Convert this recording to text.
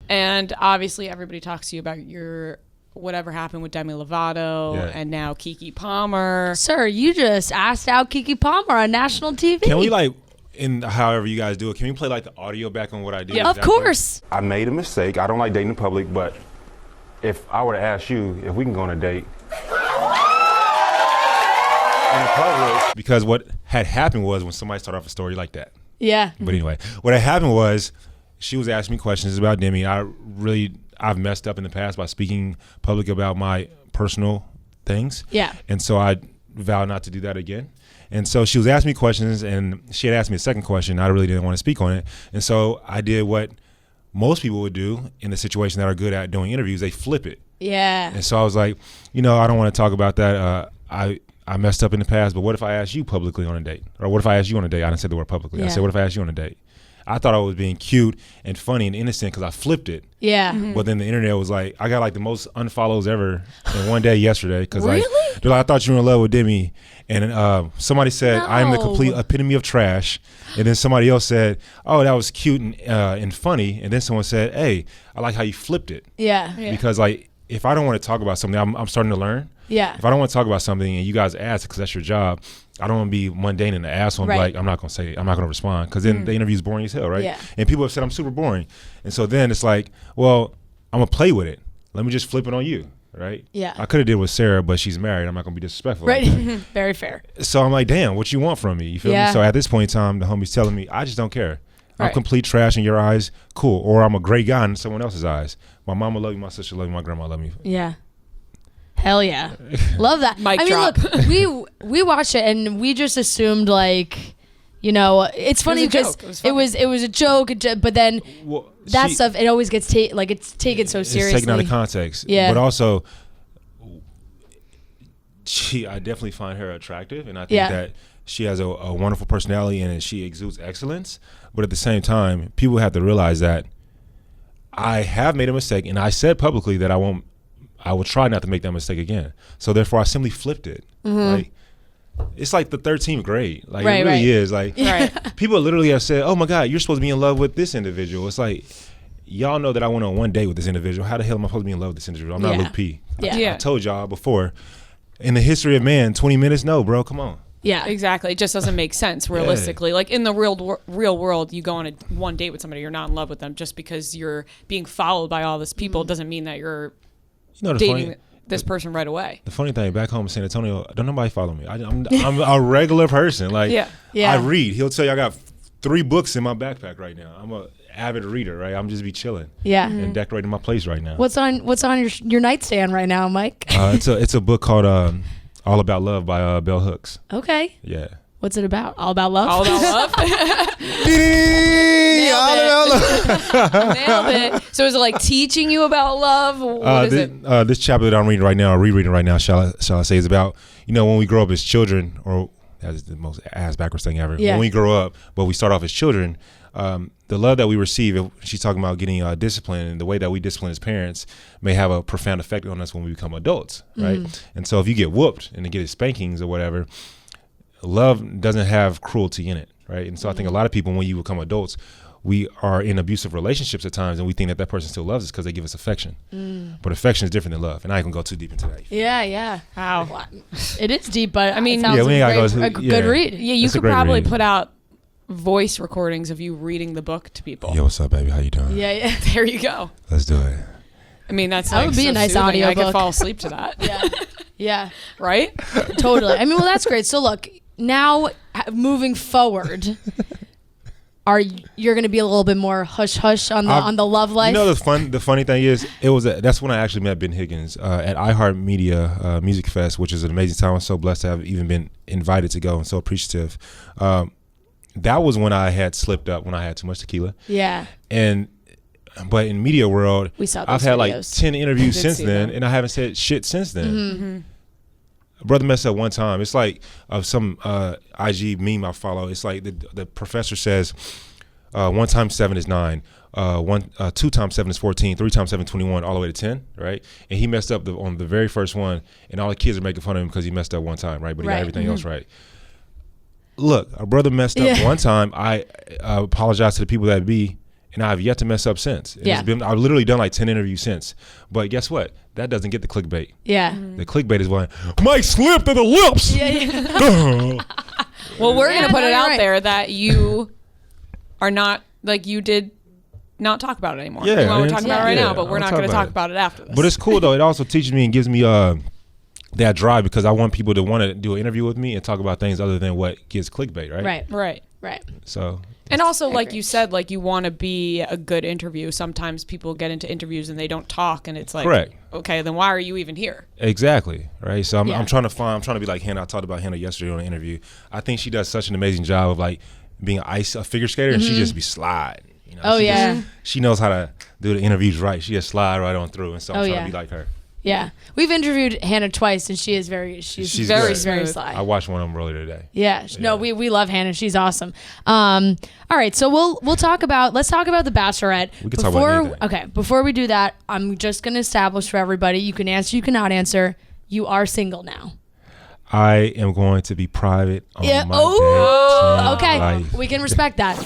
And obviously everybody talks to you about your whatever happened with Demi Lovato and now Keke Palmer. Sir, you just asked out Keke Palmer on national TV. Can we in however you guys do it, can we play the audio back on what I did? Yeah, of course. I made a mistake. I don't like dating in public, but if I were to ask you if we can go on a date in public. Because what had happened was when somebody started off a story like that. Yeah. But anyway, what had happened was she was asking me questions about Demi. I've messed up in the past by speaking public about my personal things. Yeah. And so I vowed not to do that again. And so she was asking me questions, and she had asked me a second question. I really didn't want to speak on it. And so I did what most people would do in the situation that are good at doing interviews. They flip it. Yeah. And so I was like, I don't want to talk about that. I messed up in the past, but what if I asked you publicly on a date? Or what if I asked you on a date? I didn't say the word publically. I said, what if I asked you on a date? I thought I was being cute and funny and innocent because I flipped it. Yeah. Mm-hmm. But then the internet was like, I got the most unfollows ever in one day yesterday. Cause really? They're like, I thought you were in love with Demi. And somebody said, I am the complete epitome of trash. And then somebody else said, oh, that was cute and funny. And then someone said, hey, I like how you flipped it. Yeah. Because if I don't want to talk about something, I'm starting to learn. Yeah. If I don't want to talk about something and you guys ask because that's your job, I don't want to be mundane and an asshole and be like, I'm not going to respond because then the interview's boring as hell, right? Yeah. And people have said I'm super boring. And so then it's like, well, I'm going to play with it. Let me just flip it on you, right? Yeah. I could have did with Sarah, but she's married. I'm not going to be disrespectful. Right. Like Very fair. So I'm like, damn, what you want from me? You feel me? So at this point in time, the homie's telling me, I just don't care. I'm complete trash in your eyes, cool. Or I'm a great guy in someone else's eyes. My mama love you, my sister love you, my grandma love me. Yeah. Hell yeah. Love that. Mic drop. Look, we watched it and we just assumed it's funny because it was a joke, but then stuff, it always gets it's taken so seriously. It's taken out of context. Yeah. But also, I definitely find her attractive, and I think that she has a wonderful personality and she exudes excellence. But at the same time, people have to realize that I have made a mistake, and I said publicly that I will try not to make that mistake again. So therefore, I simply flipped it. Mm-hmm. It's like the 13th grade. It really is. People literally have said, "Oh my God, you're supposed to be in love with this individual." It's like, y'all know that I went on one date with this individual. How the hell am I supposed to be in love with this individual? I'm not Luke P. I told y'all before. In the history of man, 20 minutes? No, bro, come on. Yeah, exactly. It just doesn't make sense realistically. Like in the real world, you go on one date with somebody, you're not in love with them. Just because you're being followed by all this people doesn't mean that you're dating this person right away. The funny thing, back home in San Antonio, don't nobody follow me. I'm a regular person. I read. He'll tell you I got 3 books in my backpack right now. I'm a avid reader, right? I'm just be chilling. Yeah. And decorating my place right now. What's on your nightstand right now, Mike? It's a book called All About Love by Bell Hooks. Okay. Yeah. What's it about? All about love? All about love? Nailed it. So is it teaching you about love? What is it? This chapter that I'm reading right now, or rereading right now, shall I say, is about, when we grow up as children, or that's the most ass backwards thing ever. Yeah. When we grow up, but we start off as children, the love that we receive, she's talking about getting discipline, and the way that we discipline as parents may have a profound effect on us when we become adults, right? And so if you get whooped and to get spankings or whatever, love doesn't have cruelty in it, right? And so I think a lot of people, when you become adults, we are in abusive relationships at times, and we think that person still loves us because they give us affection. But affection is different than love, and I ain't gonna go too deep into that. Yeah. Wow. It is deep, but I mean, it sounds a good read. Yeah, you could probably put out voice recordings of you reading the book to people. Yo, what's up, baby? How you doing? Yeah. There you go. Let's do it. I mean, that would be a nice audio. I could book. fall asleep to that. Yeah. Right? Totally. I mean, well, that's great. So look, now moving forward, you're going to be a little bit more hush hush on the love life? The funny thing is, that's when I actually met Ben Higgins at iHeartMedia Music Fest, which is an amazing time. I'm so blessed to have even been invited to go and so appreciative. That was when I had slipped up, when I had too much tequila. Yeah. But in media world, I've had videos. 10 interviews since then, and I haven't said shit since then. Mm-hmm. Brother messed up one time. It's like some IG meme I follow. It's like the professor says 1 times 7 is 9. 2 times 7 is 14. 3 times 7 is 21, all the way to 10, right? And he messed up on the very first one, and all the kids are making fun of him because he messed up one time, right? But he got everything else right. Look, our brother messed up one time. I apologize to the people that be, and I've yet to mess up since. I've literally done like 10 interviews since. But guess what? That doesn't get the clickbait. Yeah. The clickbait is going, Mike slipped at the lips. Well, we're going to put it out there that you are not, like, you did not talk about it anymore. Yeah. We're talking about it right now, but we're not going to talk about it after this. But it's cool, though. It also teaches me and gives me that drive, because I want people to want to do an interview with me and talk about things other than what gets clickbait, right? Right. So. And also, like you said, like, you want to be a good interview. Sometimes people get into interviews and they don't talk, and it's like, correct. Okay, then why are you even here? Exactly, right? So I'm trying to be like Hannah. I talked about Hannah yesterday on an interview. I think she does such an amazing job of like being a figure skater, and she just be sliding. You know, she knows how to do the interviews right. She just slide right on through, and so I'm trying to be like her. Yeah, we've interviewed Hannah twice, and she's very sly. I watched one of them earlier today. Yeah, no, we love Hannah. She's awesome. All right, so let's talk about the Bachelorette. We can talk about anything. Okay, before we do that, I'm just gonna establish for everybody: you can answer, you cannot answer. You are single now. I am going to be private on my okay, life. we can respect that.